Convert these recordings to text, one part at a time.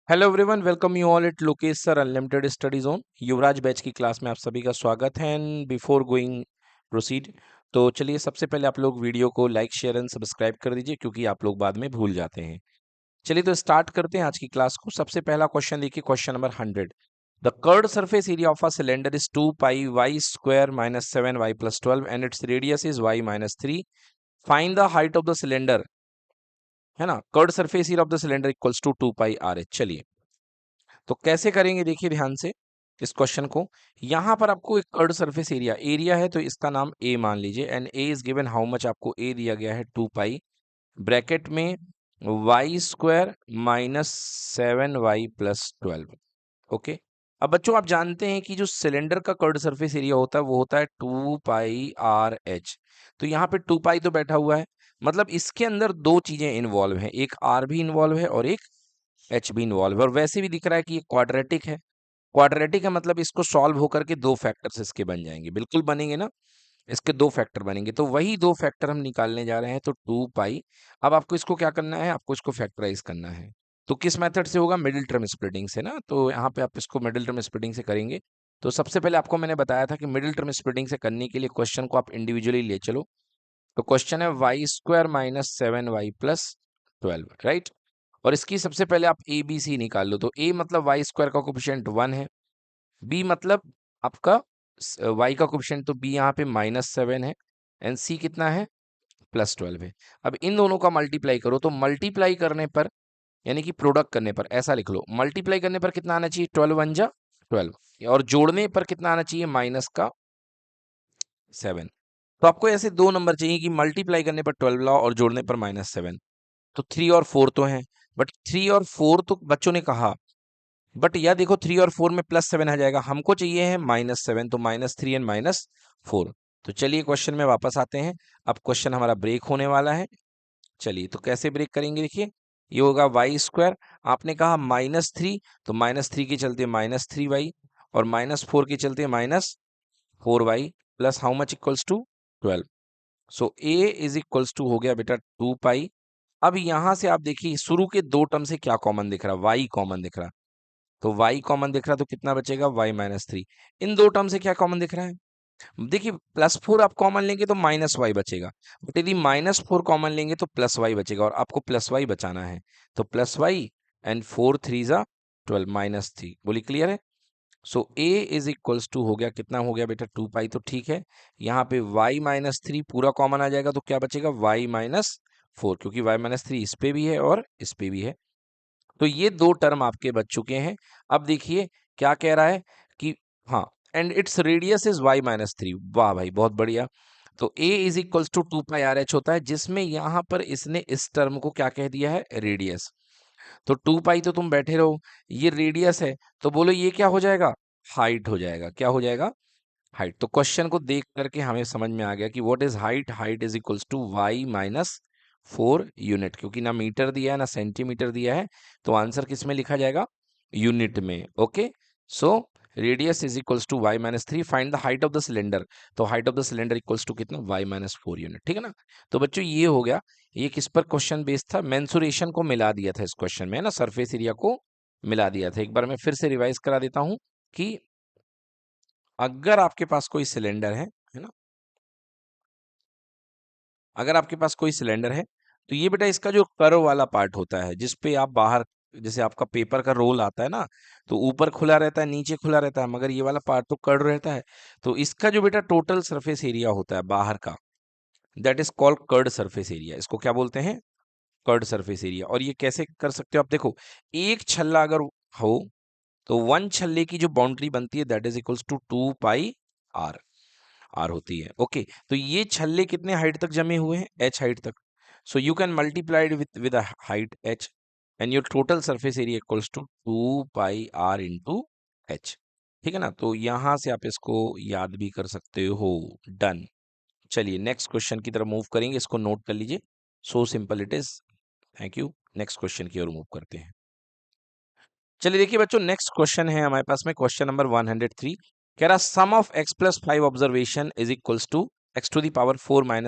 Hello everyone, welcome you all at Lokesh sir unlimited study zone. Yuvraj batch की class में आप सभी का स्वागत है। एंड बिफोर गोइंग प्रोसीड, तो चलिए सबसे पहले आप लोग वीडियो को लाइक शेयर एंड सब्सक्राइब कर दीजिए, क्योंकि आप लोग बाद में भूल जाते हैं। चलिए तो स्टार्ट करते हैं आज की क्लास को। सबसे पहला क्वेश्चन देखिए, question number 100। The curved surface area of a cylinder is 2 pi Y square minus 7 Y plus 12 and its radius is Y minus 3। Find the height of the cylinder, है ना। Curved surface area of the cylinder equals to 2 pi are H. चलिए तो कैसे करेंगे, देखिए ध्यान से इस क्वेश्चन को। यहां पर आपको एक कर्व्ड सरफेस एरिया है, तो इसका नाम ए मान लीजिए। And A is given how much, आपको ए दिया गया है 2 पाई, ब्रैकेट में Y square minus 7 Y plus 12। Okay. अब बच्चों आप जानते हैं कि जो सिलेंडर का कर्व्ड सरफेस एरिया होता है वो होता है 2 पाई आर एच। तो यहाँ पे 2 पाई तो बैठा हुआ है, मतलब इसके अंदर दो चीजें इन्वॉल्व हैं, एक आर भी इन्वॉल्व है और एक एच भी इन्वॉल्व है। और वैसे भी दिख रहा है कि ये क्वाड्रेटिक है। क्वाड्रेटिक है मतलब इसको सॉल्व होकर के दो फैक्टर्स इसके बन जाएंगे, बिल्कुल बनेंगे ना। इसके दो फैक्टर बनेंगे, तो वही दो फैक्टर हम निकालने जा रहे हैं। तो 2 पाई, अब आपको इसको क्या करना है, आपको इसको फैक्टराइज करना है। तो किस मेथड से होगा, मिडिल टर्म स्प्लिटिंग से ना। तो यहाँ पे आप इसको मिडिल टर्म स्प्लिटिंग से करेंगे। तो सबसे पहले आपको मैंने बताया था कि मिडिल टर्म स्प्लिटिंग से करने के लिए क्वेश्चन को आप इंडिविजुअली ले चलो। तो क्वेश्चन है Y square minus 7 Y plus 12, right. और इसकी सबसे पहले आप ए बी सी निकाल लो। तो ए मतलब वाई स्क्वायर का कोफिशिएंट 1 है, बी मतलब आपका वाई का कोफिशिएंट, तो बी यहाँ पे -7 है, एंड सी कितना है, +12 है। अब इन दोनों का मल्टीप्लाई करो, तो मल्टीप्लाई करने पर यानी कि प्रोडक्ट करने पर ऐसा लिख लो, मल्टीप्लाई करने पर कितना आना चाहिए, 12 वन जा 12, और जोड़ने पर कितना आना चाहिए, -7। तो आपको ऐसे दो नंबर चाहिए कि मल्टीप्लाई करने पर 12 लाओ और जोड़ने पर -7। तो 3 और 4 तो हैं, बट 3 और 4 तो बच्चों ने कहा, बट यह देखो 3 और 4 में +7 आ जाएगा, हमको चाहिए है -7, तो -3 एंड -4। तो चलिए क्वेश्चन में वापस आते हैं। अब क्वेश्चन हमारा ब्रेक होने वाला है। चलिए तो कैसे ब्रेक करेंगे, देखिए ये होगा वाई स्क्वायर, आपने कहा -3, तो -3 के चलते -3 वाई, और -4 के चलते -4 Y, plus how much equals to 12। So A is equals to हो गया बेटा 2 पाई। अब यहां से आप देखिए शुरू के दो टर्म से क्या कॉमन दिख रहा है, वाई कॉमन दिख रहा है। तो y कॉमन दिख रहा है, तो कितना बचेगा, y-3। इन दो टर्म से क्या कॉमन दिख रहा है, देखिए +4 आप कॉमन लेंगे तो -y बचेगा, बट यदि -4 कॉमन लेंगे तो +y बचेगा, और आपको +y बचाना है। तो +y एंड 4 3 जा 12, -3। बोली क्लियर है। सो a इज इक्वल्स टू हो गया, कितना हो गया बेटा 2 पाई, तो ठीक है। यहाँ पे y-3 पूरा कॉमन आ जाएगा, तो क्या बचेगा, y-4, क्योंकि y-3 इस पे भी है और इस पे भी है। तो ये दो टर्म आपके बच चुके हैं। अब देखिए क्या कह रहा है कि हाँ, and its radius is y-3। वाह भाई, बहुत बढ़िया। तो a is equals to 2 pi are h होता है, जिसमें यहां पर इसने इस टर्म को क्या कह दिया है, रेडियस। तो 2 पाई तो तुम बैठे रहो, ये रेडियस है, तो बोलो ये क्या हो जाएगा, हाइट हो जाएगा। क्या हो जाएगा, हाइट। तो क्वेश्चन को देख करके हमें समझ में आ गया कि what is height, height is equals to y-4 unit, क्योंकि ना मीटर दिया है ना सेंटीमीटर दिया है, तो आंसर किस में लिखा जाएगा, यूनिट में। Okay. So radius is equals to y-3, find the height of the cylinder. तो height of the cylinder equals to कितना, y-4 यूनिट, ठीक है ना। तो बच्चों ये हो गया, ये किस पर क्वेश्चन बेस्ड था, मेंसुरेशन को मिला दिया था इस क्वेश्चन में, है ना, सरफेस एरिया को मिला दिया था। एक बार मैं फिर से रिवाइज करा देता हूं कि अगर आपके पास कोई सिलेंडर है ना, अगर आपके पास कोई सिलेंडर है, तो ये बेटा इसका जो कर्व वाला पार्ट होता है, जिस पे आप बाहर, जैसे आपका पेपर का रोल आता है ना, तो ऊपर खुला रहता है नीचे खुला रहता है, मगर ये वाला पार्ट तो कर्व रहता है। तो इसका जो बेटा टोटल सरफेस एरिया होता है बाहर का, that is called curved surface area. इसको क्या बोलते हैं, कर्ड सरफेस एरिया। और ये कैसे कर सकते हो आप, देखो एक छल्ला अगर हो, तो वन छल्ले की जो बाउंड्री बनती है that is equals to 2 pi r, r होती है। ओके। तो ये छल्ले कितने हाइट तक जमे हुए हैं, h हाइट तक। So you can multiply with height h, and your total surface area equals to 2 pi r into h। ठीक है ना। तो यहां से आप इसको याद भी कर सकते हो। डन। चलिए नेक्स्ट क्वेश्चन की तरफ मूव करेंगे, इसको नोट कर लीजिए। So simple it is. Thank you. Next question की ओर मूव करते हैं। चलिए देखिए बच्चों, नेक्स्ट क्वेश्चन है हमारे पास में, क्वेश्चन नंबर 103। कह रहा sum of x+5 observation is equals to x⁴ -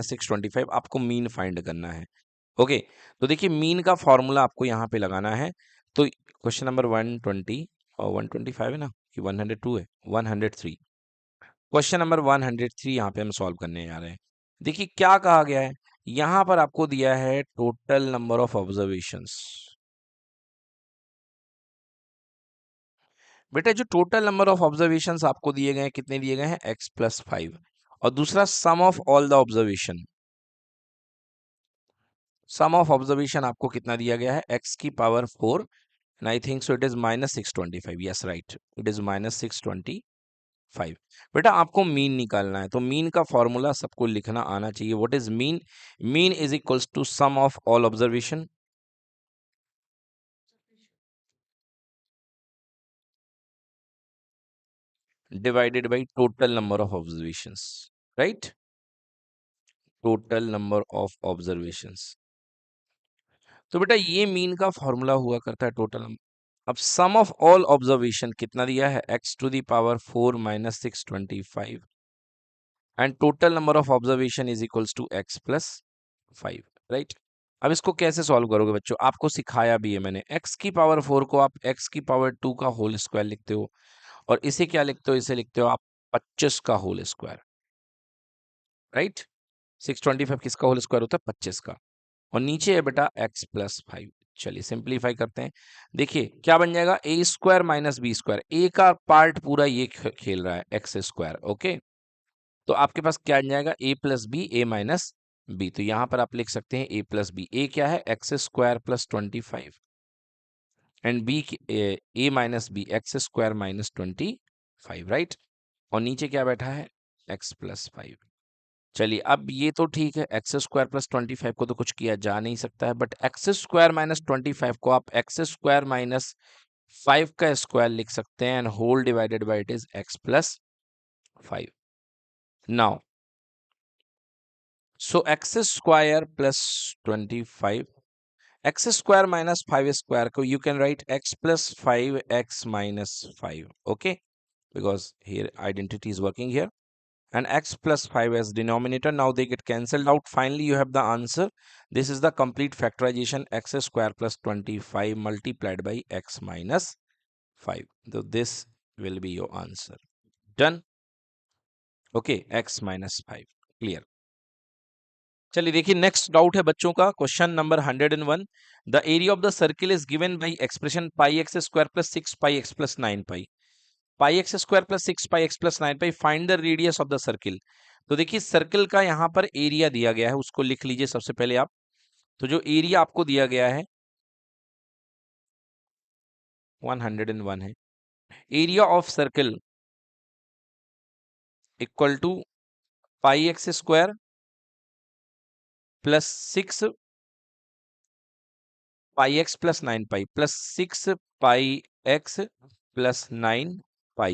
625। आपको मीन फाइंड करना है। ओके। तो देखिए मीन का फॉर्मूला आपको यहाँ पे लगाना है। तो क्वेश्चन नंबर 120 और 125 है ना कि 102 है, 103। क्वेश्चन नंबर 103 यहाँ पे हम सॉल्व करने जा रहे हैं। देखिए क्या कहा गया है, यहाँ पर आपको दिया है टोटल नंबर ऑफ ऑब्जर्वेशंस। बेटा जो टोटल नंबर ऑफ ऑब्जर्वेशंस आपको दिए गए हैं, कितने दिए गए हैं, x+5, और दूसरा sum of all the observation. Sum of observation आपको कितना दिया गया है, x⁴, and I think so it is -625. Yes, right. It is -625. बेटा आपको मीन निकालना है, तो मीन का फॉर्मूला सबको लिखना आना चाहिए। What is mean? Mean is equals to sum of all observation divided by total number of observations, right? Total number of observations. तो बेटा ये मीन का फॉर्मूला हुआ करता है टोटल। अब सम ऑफ ऑल ऑब्जर्वेशन कितना दिया है, x⁴ - 625, and total number of observation is equals to x+5, right? अब इसको कैसे सॉल्व करोगे बच्चों, आपको सिखाया भी है मैंने। x⁴ को आप x⁴ का होल स्क्वायर लिखते हो, और इसे क्या लिखते हो, इसे लिखते हो आप 25 का होल स्क्वायर, राइट? 625 किसका होल स्क्वायर होता है, 25 का, और नीचे है बेटा x+5। चलिए सिंप्लीफाई करते हैं। देखिए क्या बन जाएगा, a² - b²। a का पार्ट पूरा ये खेल रहा है, x², ओके। तो आपके पास क्या बन जाएगा, a+b, a-b। तो यहां पर आप लिख सकते हैं a+b। a क्या है, x² + 25, and b a-b, x² - 25, right? और नीचे क्या बैठा है, x+5। चलिए अब ये तो ठीक है, x² + 25 को तो कुछ किया जा नहीं सकता है, बट x² - 25 को आप x² - 5 का स्क्वायर लिख सकते हैं, and whole divided by it is x+5। Now so x² + 25, x² - 5² को you can write x+5 x - 5, okay, because here identity is working here, and x+5 as denominator. Now they get cancelled out. Finally you have the answer. This is the complete factorization, x² + 25 multiplied by x - 5. So this will be your answer. Done? Okay, x - 5, clear. चलिए देखिए next doubt है बच्चों का, question number 101। The area of the circle is given by expression πx² + 6πx + 9π। πx² + 6πx + 9π, find the radius of the circle. तो देखिए circle का यहाँ पर एरिया दिया गया है, उसको लिख लीजिए सबसे पहले आप। तो जो एरिया आपको दिया गया है 101 है। Area of circle equal to πx² + 6 πx + 9π + 6 πx + 9π,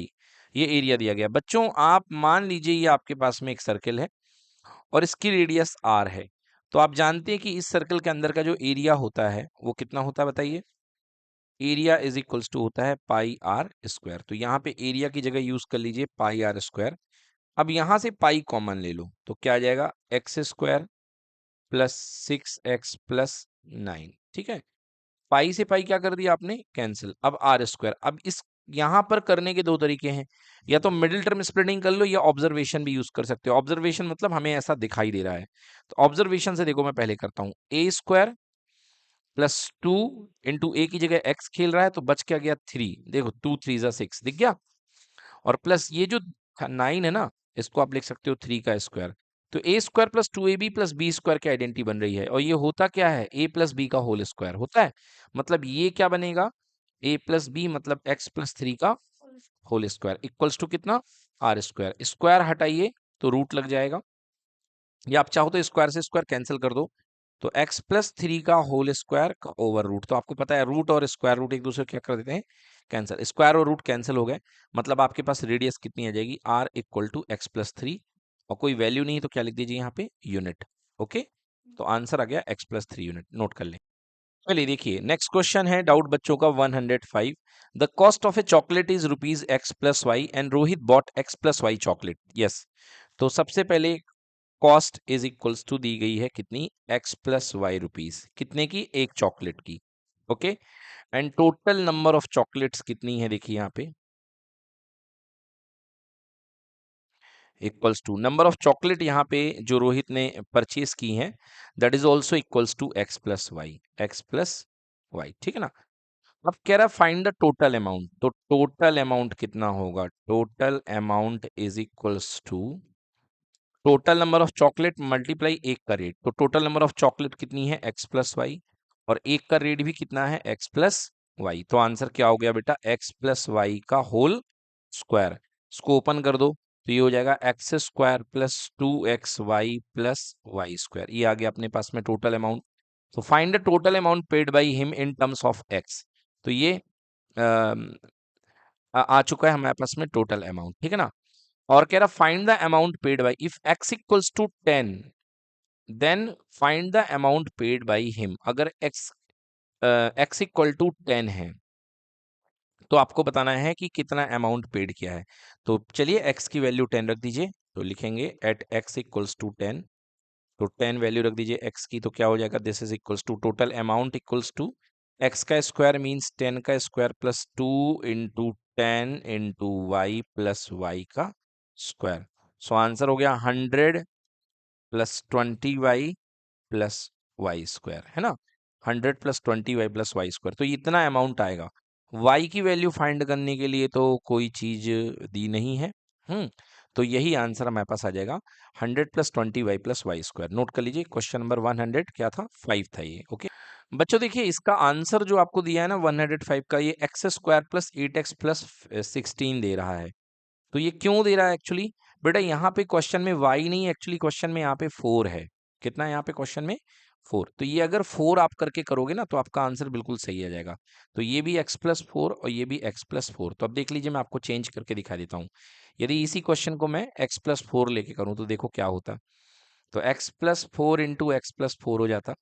ये एरिया दिया गया। बच्चों आप मान लीजिए ये आपके पास में एक सर्किल है और इसकी रेडियस r है। तो आप जानते हैं कि इस सर्किल के अंदर का जो एरिया होता है वो कितना होता है, बताइए। एरिया इज इक्वल्स टू होता है πr²। तो यहाँ पे एरिया की जगह यूज कर लीजिए πr²। अब यहाँ से पाई कॉमन ले लो, तो क्या आ जाएगा, x² + 6x + 9, ठीक है। पाई से पाई क्या कर दिया आपने, कैंसिल। अब r²। अब इस यहां पर करने के दो तरीके हैं, या तो मिडिल टर्म स्प्लिटिंग कर लो या ऑब्जर्वेशन भी यूज कर सकते हो। ऑब्जर्वेशन मतलब हमें ऐसा दिखाई दे रहा है, तो ऑब्जर्वेशन से देखो मैं पहले करता हूं। a² + 2 इंटू ए की जगह x खेल रहा है, तो बच क्या गया 3। देखो 2 3 = 6 दिख गया, और प्लस ये जो 9 है ना, इसको आप लिख सकते हो 3 का स्क्वायर। तो a² + 2ab + b² की आइडेंटिटी बन रही है, और ये होता क्या है, a + b का होल स्क्वायर होता है। मतलब ये क्या बनेगा, a + b मतलब x + 3 का होल स्क्वायर इक्वल्स टू कितना, r²। स्क्वायर हटाइए तो रूट लग जाएगा, या आप चाहो तो स्क्वायर से स्क्वायर कैंसिल कर दो, तो x + 3 का होल स्क्वायर का ओवर रूट। तो आपको पता है रूट और स्क्वायर रूट एक दूसरे को क्या कर देते हैं, कैंसिल। स्क्वायर और रूट कैंसिल हो गए, मतलब आपके पास रेडियस कितनी आ जाएगी, r = x + 3, और कोई वैल्यू नहीं तो क्या लिख दीजिए यहाँ पे, यूनिट। ओके, तो आंसर आ गया x + 3 यूनिट, नोट कर लें। चलिए देखिए नेक्स्ट क्वेश्चन है डाउट बच्चों का 105। The cost of a chocolate is ₹x + y and Rohit bought x + y chocolate. Yes, तो सबसे पहले कॉस्ट इज इक्वल्स टू दी गई है कितनी, x + y रुपीज, कितने की, एक चॉकलेट की। Okay, and total number of chocolates कितनी है, देखिए यहाँ पे equals to number of chocolate यहाँ पे जो रोहित ने परचेज की हैं, that is also equals to x plus y, x plus y, ठीक है ना। अब कह रहा है फाइंड द टोटल अमाउंट, तो टोटल अमाउंट कितना होगा, total amount is equals to total number of chocolate multiply एक का रेट, तो टोटल नंबर ऑफ चॉकलेट कितनी है, एक्स प्लस वाई, और एक का रेट भी कितना है, एक्स प्लस वाई। तो आंसर क्या हो गया बेटा, एक्स प्लस वाई का होल स्क्वायर। इसको ओपन कर दो तो ये हो जाएगा x square plus 2xy plus y square. ये आ गया अपने पास में टोटल अमाउंट। तो find the total amount paid by him in terms of x. तो ये अम, आ चुका है हमारे पास में टोटल अमाउंट, ठीक है ना। और कह रहा find the amount paid by, if x equals to 10 then find the amount paid by him. अगर x इक्वल टू 10 है तो आपको बताना है कि कितना अमाउंट पेड किया है। तो चलिए x की वैल्यू 10 रख दीजिए, तो लिखेंगे एट x इक्वल्स टू 10, तो 10 वैल्यू रख दीजिए x की, तो क्या हो जाएगा, this is equals to total amount equals to x का स्क्वायर मीन्स 10 का square plus 2 into 10 into y plus y का स्क्वायर। सो आंसर हो गया 100 plus 20y plus y square, है ना। 100 plus 20y plus y square, तो इतना amount आएगा। y की वैल्यू फाइंड करने के लिए तो कोई चीज दी नहीं है, तो यही आंसर हमारे पास आ जाएगा 100 plus 20y plus y square. Note कर लीजिए क्वेश्चन नंबर 100 क्या था, 5 था ये, ओके। बच्चों देखिए इसका आंसर जो आपको दिया है ना 105 का, ये x square plus 8x plus 16 दे रहा है। तो ये क्यों दे रहा है एक्चुअली, बेटा यहाँ पे क्वेश्चन में y नहीं, एक्चुअली क्वेश्चन में यहाँ पे 4 है। कितना है यहाँ पे क्वेश्चन में, 4। तो ये अगर 4 आप करके करोगे ना तो आपका आंसर बिल्कुल सही आ जाएगा। तो ये भी x+4 और ये भी x+4। तो अब देख लीजिए मैं आपको चेंज करके दिखा देता हूँ। यदि इसी क्वेश्चन को मैं x+4 लेके करूँ तो देखो क्या होता। तो x+4 इंटू x+4 हो जाता।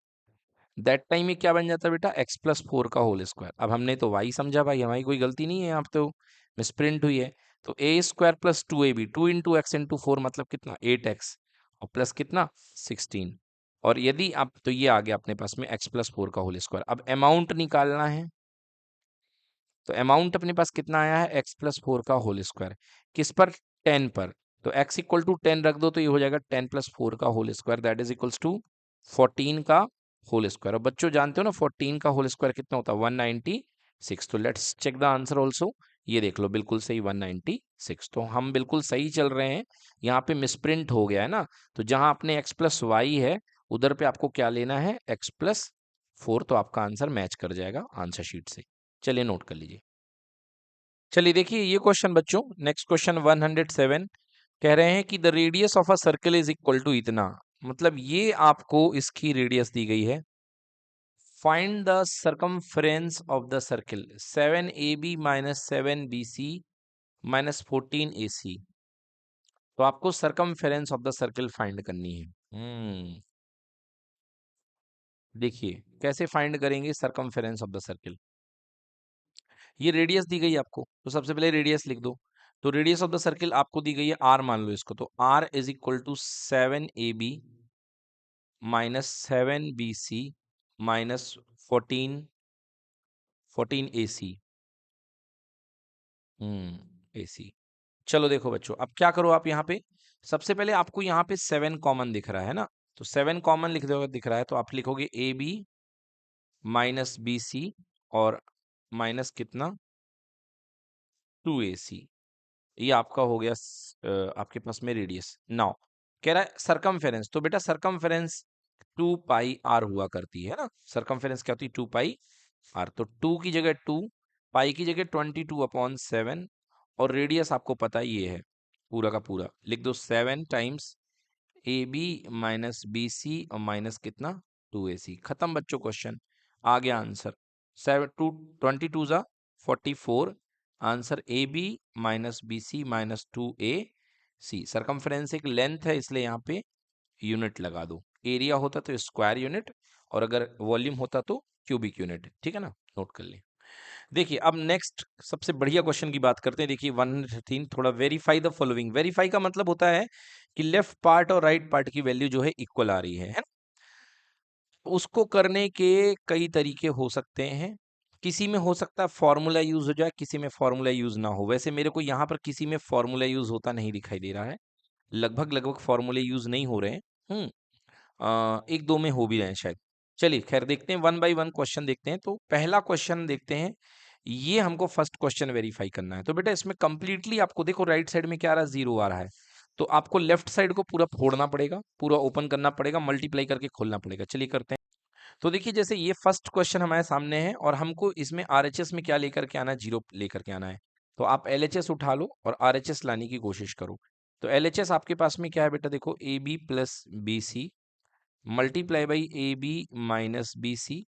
दैट टाइम में क्या बन जाता बेटा, x+4 का होल स्क्वायर। अब हमने तो y समझा भाई, हमारी कोई गलती नहीं है यहाँ पे, तो मिसप्रिंट हुई है। तो a square plus 2ab, 2 into x into 4 मतलब कितना 8x, और प्लस कितना 16। और यदि आप, तो ये आ गया अपने पास में x+4 का होल स्क्वायर। अब अमाउंट निकालना है, तो अमाउंट अपने पास कितना आया है, x+4 का होल स्क्वायर, किस पर, 10 पर। तो x इक्वल टू 10 रख दो तो ये हो जाएगा 10 प्लस 4 का whole square, that is equals to 14 का होल स्क्वायर। और बच्चों जानते हो ना 14 का होल स्क्वायर कितना होता है, 196। तो let's check the answer also. ये देख लो बिल्कुल सही 196, तो हम बिल्कुल सही चल रहे हैं। यहाँ पे मिसप्रिंट हो गया है ना, तो जहां अपने x प्लस वाई है उधर पे आपको क्या लेना है, x+4, तो आपका आंसर मैच कर जाएगा आंसर शीट से। चलिए नोट कर लीजिए। चलिए देखिए ये क्वेश्चन बच्चों, नेक्स्ट क्वेश्चन 107 कह रहे हैं कि the radius of a circle is equal to इतना। मतलब ये आपको इसकी रेडियस दी गई है। Find the circumference of the circle 7ab minus 7bc minus 14ac। तो आपको circumference of the circle find करनी है। देखिए कैसे फाइंड करेंगे सर्कमफ्रेंस ऑफ द सर्किल। ये रेडियस दी गई है आपको, तो सबसे पहले रेडियस लिख दो। तो रेडियस ऑफ द सर्किल आपको दी गई है आर, मान लो इसको, तो r is equal to 7ab minus 7bc minus 14ac। AC। चलो देखो बच्चों, अब क्या करो आप यहाँ पे, सबसे पहले आपको यहाँ पे 7 कॉमन दिख रहा है ना, तो 7 कॉमन लिख दो, दिख रहा है तो आप लिखोगे AB माइनस BC और माइनस कितना 2AC। ये आपका हो गया आपके पास में रेडियस। नाउ कह रहा है सरकमफेरेंस, तो बेटा सरकमफेरेंस 2πr हुआ करती है ना। सरकमफेरेंस क्या होती है, 2πr। तो 2 की जगह 2, पाई की जगह 22/7, और रेडियस आपको पता ही ये है, पूरा का पूरा लिख दो 7 टाइम्स AB माइनस BC और माइनस कितना 2AC। खत्म बच्चों क्वेश्चन, आ गया answer. 22 × 2 = 44। Answer AB minus BC minus 2AC। Circumference एक लेंथ है इसलिए यहाँ पे यूनिट लगा दो। एरिया होता तो स्क्वायर यूनिट, और अगर वॉल्यूम होता तो क्यूबिक यूनिट, ठीक है ना, नोट कर लें। देखिए अब नेक्स्ट सबसे बढ़िया क्वेश्चन की बात करते हैं। देखिए 113, थोड़ा वेरीफाई द फॉलोइंग। वेरीफाई का मतलब होता है कि लेफ्ट पार्ट और राइट पार्ट की वैल्यू जो है इक्वल आ रही है ना। उसको करने के कई तरीके हो सकते हैं। किसी में हो सकता है फॉर्मूला यूज हो जाए, किसी में फॉर्मूला यूज ना हो। वैसे मेरे को यहाँ पर किसी में फॉर्मूला यूज होता नहीं दिखाई दे रहा है, लगभग लगभग फॉर्मूले यूज नहीं हो रहे हैं। एक दो में हो भी रहे हैं शायद। चलिए खैर देखते हैं, वन बाय वन क्वेश्चन देखते हैं। तो पहला क्वेश्चन देखते हैं, ये हमको फर्स्ट क्वेश्चन वेरीफाई करना है। तो बेटा इसमें कंप्लीटली आपको देखो राइट साइड में क्या आ रहा है, जीरो आ रहा है। तो आपको लेफ्ट साइड को पूरा फोड़ना पड़ेगा, पूरा ओपन करना पड़ेगा, मल्टीप्लाई करके खोलना पड़ेगा। चलिए करते हैं। तो देखिए जैसे ये फर्स्ट क्वेश्चन हमारे सामने है और हमको इसमें आरएचएस में क्या लेकर के आना है, जीरो लेकर के आना है। तो आप एलएचएस उठा लो और आरएचएस लाने की कोशिश करो। तो एलएचएस आपके पास में क्या है बेटा, देखो a b plus b c multiply by a b minus b c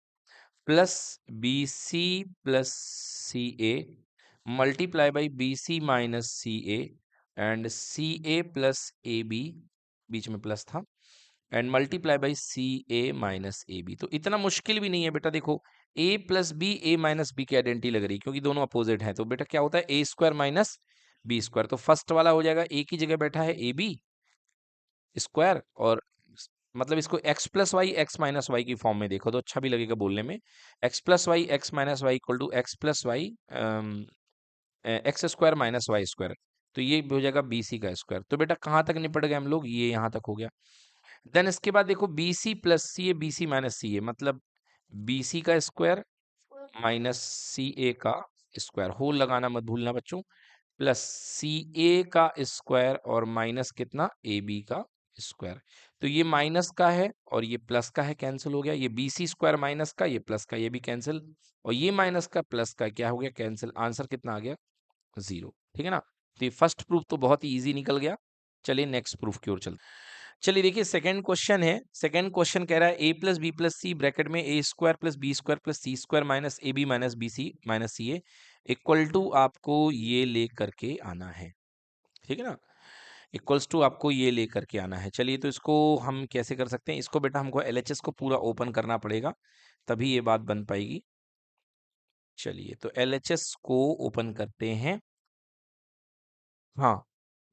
plus b c plus c a multiply by b c minus c a and c a plus a b, बीच में plus था, and multiply by c a minus a b. तो इतना मुश्किल भी नहीं है बेटा। देखो a plus b a minus b की आइडेंटिटी लग रही है क्योंकि दोनों अपोजिट है। तो बेटा क्या होता है, a square minus b square. तो फर्स्ट वाला हो जाएगा, ए की जगह बैठा है ए बी स्क्वायर, और मतलब इसको x plus y x minus y की फॉर्म में देखो तो अच्छा भी लगेगा बोलने में। X plus y x minus y equal to x plus y x square minus y square. तो ये हो जाएगा बी सी का स्क्वायर। तो बेटा कहाँ तक निपट गए हम लोग, ये यहाँ तक हो गया। देन इसके बाद देखो बी सी प्लस सी ए, बी सी माइनस सी ए मतलब बी सी का स्क्वायर माइनस सी ए का स्क्वायर, होल लगाना मत भूलना बच्चों, प्लस सी ए का स्क्वायर और माइनस कितना, ए बी का स्क्वायर। तो ये माइनस का है और ये प्लस का है, कैंसिल हो गया। ये बी सी स्क्वायर माइनस का, ये प्लस का, ये भी कैंसिल, और ये माइनस का प्लस का क्या हो गया, कैंसिल। आंसर कितना आ गया, जीरो। ठीक है ना। तो ये फर्स्ट प्रूफ तो बहुत ही इजी निकल गया। चलिए नेक्स्ट प्रूफ की ओर चलते। चलिए देखिए सेकंड क्वेश्चन है। सेकंड क्वेश्चन कह रहा है a plus b plus c bracket में a square plus b square plus c square minus a b minus b c minus c a equal to आपको ये ले करके आना है। ठीक है ना, इक्वल्स टू आपको ये ले करके आना है। चलिए तो इसको हम कैसे कर सकते हैं, इसको बेटा हमको एलएचएस को पूरा ओपन करना पड़ेगा, तभी ये बात बन पाएगी। चलिए तो एलएचएस को ओपन करते हैं। हाँ,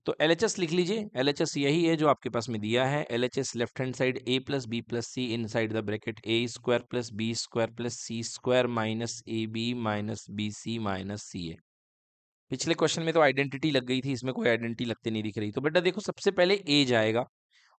तो एलएचएस लिख लीजिए। एलएचएस यही है जो आपके पास में दिया है। LHS left hand side a plus b plus c inside the bracket a square plus b square plus c square minus a b minus b c minus c a. पिछले question में तो identity लग गई थी, इसमें कोई identity लगती नहीं दिख रही। तो बेटा देखो सबसे पहले ए जाएगा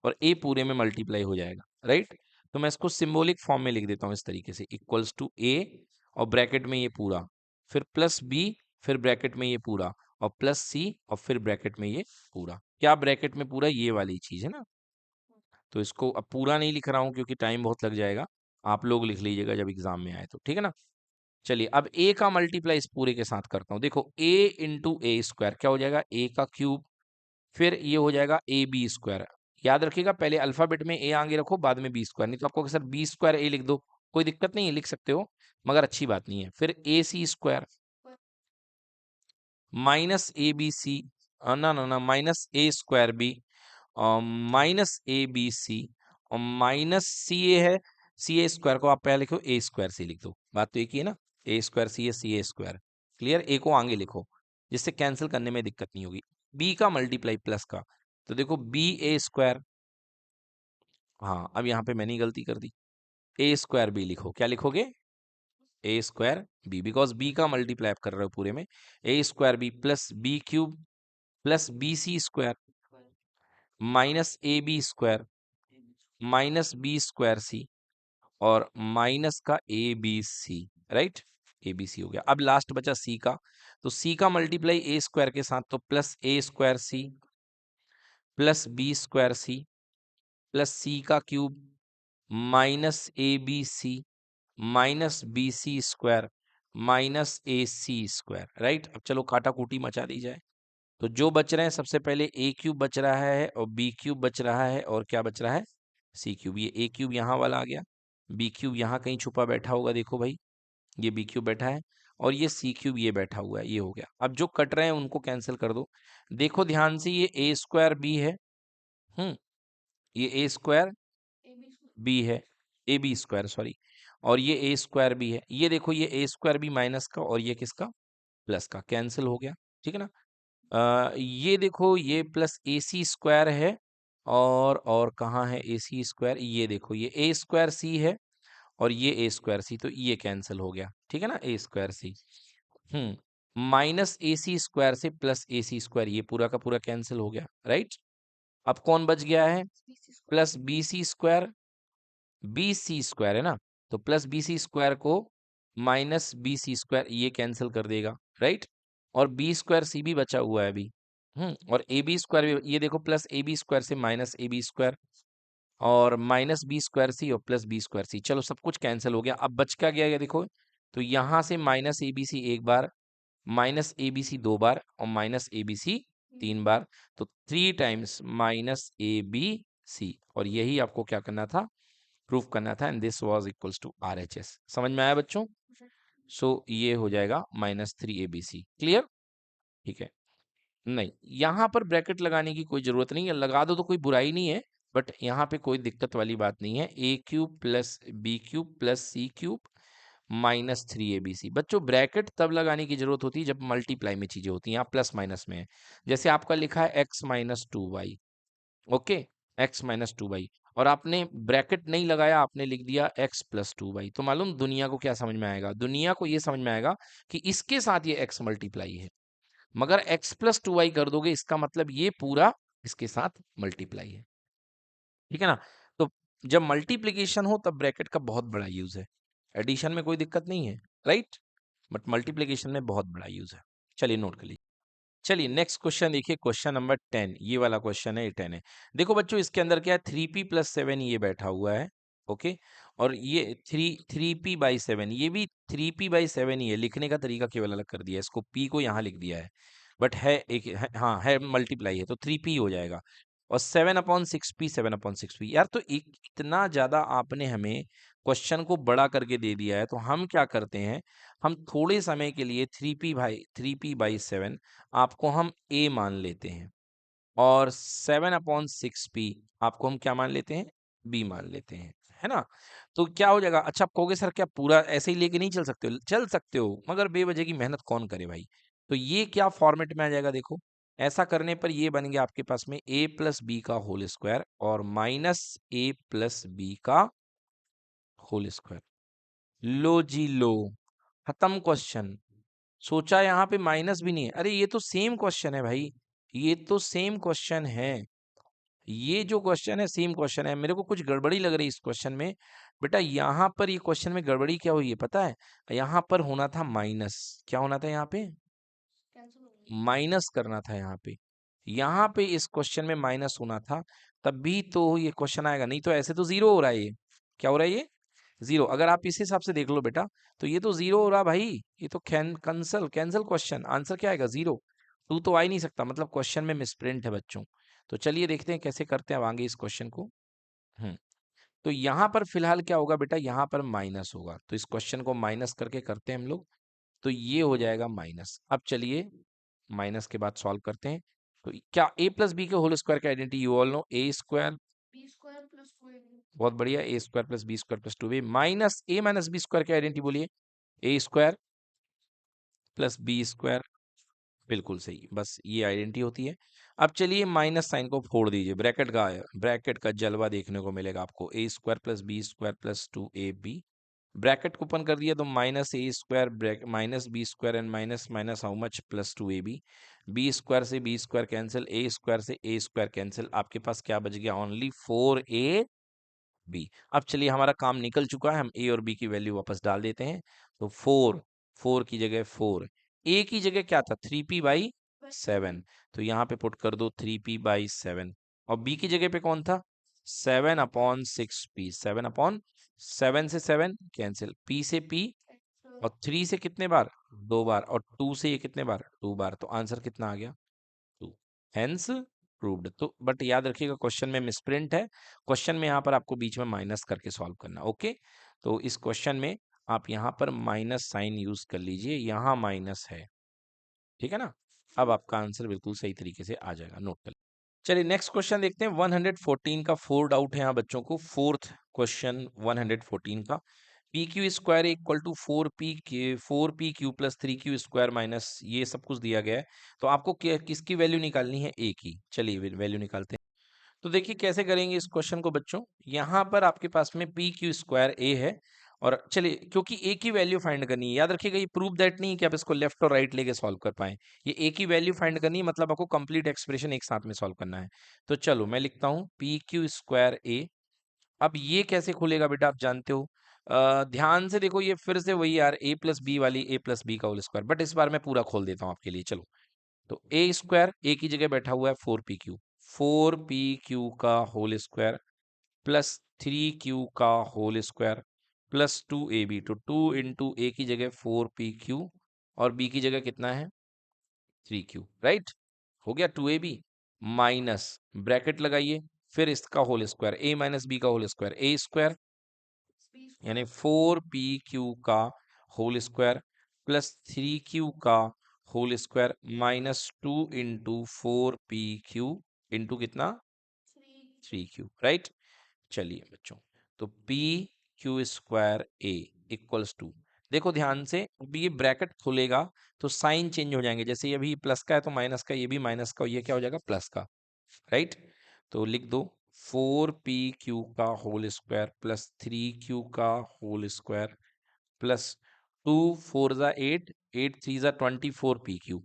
और ए पूरे में मल्टीप्लाई हो जाएगा, राइट। तो मैं इसको सिंबॉलिक फॉर्म में लिख देता हूँ इस तरीके से, इक्वल्स टू ए और ब्रैकेट में ये पूरा, फिर प्लस बी, फिर ब्रैकेट में ये पूरा, और प्लस सी, और फिर ब्रैकेट में ये पूरा। क्या ब्रैकेट में पूरा, ये वाली चीज है ना। तो इसको अब पूरा नहीं लिख रहा हूँ क्योंकि टाइम बहुत लग जाएगा, आप लोग लिख लीजिएगा जब एग्जाम में आए तो, ठीक है ना। चलिए अब ए का मल्टीप्लाई इस पूरे के साथ करता हूँ। देखो ए इंटू ए स्क्वायर क्या हो जाएगा, ए का क्यूब, फिर ये हो जाएगा ए बी स्क्वायर। याद रखिएगा पहले अल्फाबेट में ए आगे रखो, बाद में बी स्क्वायर, नहीं तो आपको सर बी स्क्वायर ए लिख दो, कोई दिक्कत नहीं है, लिख सकते हो, मगर अच्छी बात नहीं है। फिर a c square minus a b c, ना ना ना, minus a square b minus a b c और माइनस सी ए है। सी ए स्क्वायर को आप पहले लिखो ए स्क्वायर सी लिख दो, बात तो एक ही है ना। ए स्क्वायर सी ए स्क्वायर, क्लियर। ए को आगे लिखो जिससे कैंसिल करने में दिक्कत नहीं होगी। बी का मल्टीप्लाई प्लस का, तो देखो बी ए स्क्वायर, हाँ अब यहाँ पे मैंने ही गलती कर दी, ए स्क्वायर बी लिखो। क्या लिखोगे, a square b, because b का मल्टीप्लाई आप कर रहे हो पूरे में। A square b plus b cube plus b c square minus a b square minus b square c और माइनस का a b c, right. A b c हो गया। अब लास्ट बचा सी का, तो सी का मल्टीप्लाई ए स्क्वायर के साथ, तो plus a square c plus b square c plus c का cube minus a b c minus b c square minus a c square, right. अब चलो काटा कूटी मचा दी जाए। तो जो बच रहे हैं, सबसे पहले ए क्यूब बच रहा है और बी क्यूब बच रहा है और क्या बच रहा है, सी क्यूब। ये ए क्यूब यहाँ वाला आ गया, बी क्यूब यहाँ कहीं छुपा बैठा होगा, देखो भाई ये बी क्यूब बैठा है और ये सी क्यूब ये बैठा हुआ है, ये हो गया। अब जो कट रहे हैं उनको कैंसिल कर दो। देखो ध्यान से, ये ए स्क्वायर बी है, हम्म, ये ए स्क्वायर बी है, ए बी स्क्वायर सॉरी, और ये ए स्क्वायर बी है। ये देखो ये ए स्क्वायर बी माइनस का और ये किसका, प्लस का, कैंसिल हो गया, ठीक है ना। ये देखो ये प्लस ए सी स्क्वायर है और कहाँ है ए सी स्क्वायर, ये देखो ये ए स्क्वायर सी है और ये ए स्क्वायर सी, तो ये कैंसिल हो गया, ठीक है ना, ए square C. Minus a c square से प्लस ए सी स्क्वायर, ये पूरा का पूरा कैंसिल हो गया, राइट। अब कौन बच गया है, plus b c square, b c square है ना, तो प्लस बी सी स्क्वायर को माइनस बी सी स्क्वायर, ये कैंसिल कर देगा, राइट। और बी स्क्वायर सी भी बचा हुआ है अभी। और ए बी स्क्वायर भी, ये देखो प्लस ए बी स्क्वायर से माइनस ए बी स्क्वायर, और माइनस बी स्क्वायर सी और प्लस बी स्क्वायर सी, चलो सब कुछ कैंसिल हो गया। अब बच क्या गया ये देखो, तो यहाँ से माइनस ए बी सी एक बार, माइनस ए बी सी दो बार, और माइनस ए बी सी तीन बार, तो 3 times minus a b c, और यही आपको क्या करना था, प्रूफ करना था, and this was equals to r h s. समझ में आया बच्चों? सो ये हो जाएगा -3 ABC, क्लियर? ठीक है। नहीं, यहाँ पर ब्रैकेट लगाने की कोई जरूरत नहीं है, लगा दो तो कोई बुराई नहीं है, बट यहाँ पे कोई दिक्कत वाली बात नहीं है। A cube plus b cube plus c cube -3 ABC। बच्चों ब्रैकेट तब लगाने की जरूरत होती है जब मल्टीप्लाई में चीजें होती हैं, यहाँ प्लस माइनस में है। जैसे आपका लिखा है x-2y, ओके, x-2y, और आपने ब्रैकेट नहीं लगाया, आपने लिख दिया x+2y, तो मालूम दुनिया को क्या समझ में आएगा, दुनिया को ये समझ में आएगा कि इसके साथ ये x मल्टीप्लाई है। मगर x+2y कर दोगे, इसका मतलब ये पूरा इसके साथ मल्टीप्लाई है, ठीक है ना। तो जब मल्टीप्लीकेशन हो तब ब्रैकेट का बहुत बड़ा यूज है, एडिशन में कोई दिक्कत नहीं है, राइट, बट मल्टीप्लीकेशन में बहुत बड़ा यूज है। चलिए नोट कर लीजिए। चलिए नेक्स्ट क्वेश्चन देखिए, क्वेश्चन नंबर 10, ये वाला क्वेश्चन है, ये 10 है। देखो बच्चों इसके अंदर क्या है, 3p+7 ये बैठा हुआ है, ओके, और ये 3p/7, ये भी 3p/7 ही है, लिखने का तरीका केवल अलग कर दिया है, इसको p को यहाँ लिख दिया है, बट है एक हाँ है, मल्टीप्लाई है, तो 3p हो जाएगा। और 7/6p, 7/6p, यार तो एक इतना ज्यादा आपने हमें क्वेश्चन को बड़ा करके दे दिया है, तो हम क्या करते हैं, हम थोड़े समय के लिए 3p/7 आपको हम a मान लेते हैं, और 7/6p आपको हम क्या मान लेते हैं, b मान लेते हैं, है ना। तो क्या हो जाएगा, अच्छा आप कहोगे सर क्या पूरा ऐसे ही लेके नहीं चल सकते हो, चल सकते हो, मगर बेवजह की मेहनत कौन करे भाई। तो ये क्या फॉर्मेट में आ जाएगा, देखो ऐसा करने पर ये बन गया आपके पास में a+b का होल स्क्वायर और -a+b का होल स्क्वायर। लो जी लो, खत्म क्वेश्चन। सोचा यहाँ पे माइनस भी नहीं है, अरे ये तो सेम क्वेश्चन है भाई, ये तो सेम क्वेश्चन है, ये जो क्वेश्चन है सेम क्वेश्चन है। मेरे को कुछ गड़बड़ी लग रही है इस क्वेश्चन में, बेटा यहाँ पर ये क्वेश्चन में गड़बड़ी क्या हुई है पता है, यहाँ पर होना था माइनस, क्या होना था यहाँ पे, माइनस करना था यहाँ पे, यहाँ पे इस क्वेश्चन में माइनस होना था, तभी तो ये क्वेश्चन आएगा, नहीं तो ऐसे तो जीरो हो रहा है ये, क्या हो रहा है ये, जीरो। अगर आप इस हिसाब से देख लो बेटा, तो ये तो जीरो हो रहा भाई, ये तो कैंसल कैंसल क्वेश्चन, आंसर क्या आएगा, जीरो। टू तो आ ही नहीं सकता, मतलब क्वेश्चन में मिसप्रिंट है बच्चों। तो चलिए देखते हैं कैसे करते हैं अब आगे इस क्वेश्चन को। हम्म तो यहाँ पर फिलहाल क्या होगा बेटा, यहाँ पर माइनस होगा, तो इस क्वेश्चन को माइनस करके करते हैं हम लोग, तो ये हो जाएगा माइनस। अब चलिए माइनस के बाद सॉल्व करते हैं। तो क्या a+b के होल स्क्वायर का identity you all know, a square, बहुत बढ़िया, a² + b² + 2b, minus a-b² की आइडेंटिटी बोलिए, a² + b², बिल्कुल सही, बस ये आइडेंटिटी होती है। अब चलिए माइनस साइन को फोड़ दीजिए, ब्रैकेट का जलवा देखने को मिलेगा आपको, a² + b² + 2ab, ब्रैकेट को ओपन कर दिया तो -a² -b² and minus minus how much, +2ab, b² से b² कैंसिल, a² से a² कैंसिल, आपके पास क्या बच गया, ओनली 4ab। अब चलिए हमारा काम निकल चुका है, हम a और b की वैल्यू वापस डाल देते हैं, तो 4 की जगह 4, a की जगह क्या था, 3p/7, तो यहाँ पे पुट कर दो 3p/7, और b की जगह पे कौन था, 7/6p, 7/7 से 7 कैंसिल, p से p, और 3 से कितने बार, 2 बार, और 2 से ये कितने बार, 2 बार, तो आंसर कितना आ गया, 2, हेंस प्रूव्ड। तो बट याद रखिएगा क्वेश्चन में मिसप्रिंट है, क्वेश्चन में यहाँ पर आपको बीच में माइनस करके सॉल्व करना, ओके। तो इस क्वेश्चन में आप यहाँ पर माइनस साइन यूज कर लीजिए, यहाँ माइनस है, ठीक है ना। अब आपका आंसर बिल्कुल सही तरीके से आ जाएगा, नोट कर। चलिए नेक्स्ट क्वेश्चन देखते हैं, 114 का 4 डाउट है यहाँ बच्चों को, फोर्थ क्वेश्चन 114 का, pq² equal to 4p³ + 3q² minus ये सब कुछ दिया गया है, तो आपको किसकी वैल्यू निकालनी है, a की। चलिए वैल्यू निकालते हैं। तो देखिए कैसे करेंगे इस क्वेश्चन को बच्चों, यहाँ पर आपके पास में pq² a है, और चलिए, क्योंकि एक ही वैल्यू फाइंड करनी है, याद रखिएगा, ये प्रूव दैट नहीं है कि आप इसको लेफ्ट और राइट लेके सॉल्व कर पाए। ये एक ही वैल्यू फाइंड करनी है, मतलब आपको कंप्लीट एक्सप्रेशन एक साथ में सॉल्व करना है। तो चलो मैं लिखता हूँ पी क्यू स्क्वायर ए। अब ये कैसे खुलेगा बेटा, आप जानते हो। ध्यान से देखो, ये फिर से वही यार, ए प्लस बी वाली, ए प्लस बी का होल स्क्वायर, बट इस बार मैं पूरा खोल देता हूँ आपके लिए। चलो, तो ए स्क्वायर ए की जगह बैठा हुआ है 4pq, 4pq का होल स्क्वायर प्लस 3q का होल स्क्वायर प्लस 2ab, तो 2 इंटू ए की जगह 4pq और बी की जगह कितना है 3q, राइट। हो गया 2ab माइनस, ब्रैकेट लगाइए, फिर इसका whole square, a minus b का होल स्क्वायर, ए स्क्वायर यानी 4pq का होल स्क्वायर प्लस 3q का whole square minus 2 into 4pq into कितना 3q, राइट। चलिए बच्चों, तो p q square a equals to, देखो ध्यान से, अभी ये ब्रैकेट खुलेगा तो साइन चेंज हो जाएंगे, जैसे ये भी प्लस का है तो माइनस का, ये भी माइनस का, ये क्या हो जाएगा प्लस का, राइट। तो लिख दो 4pq का होल स्क्वायर प्लस 3q का होल स्क्वायर प्लस 2 4 ज़ा 8, 8 3 ज़ा 24pq,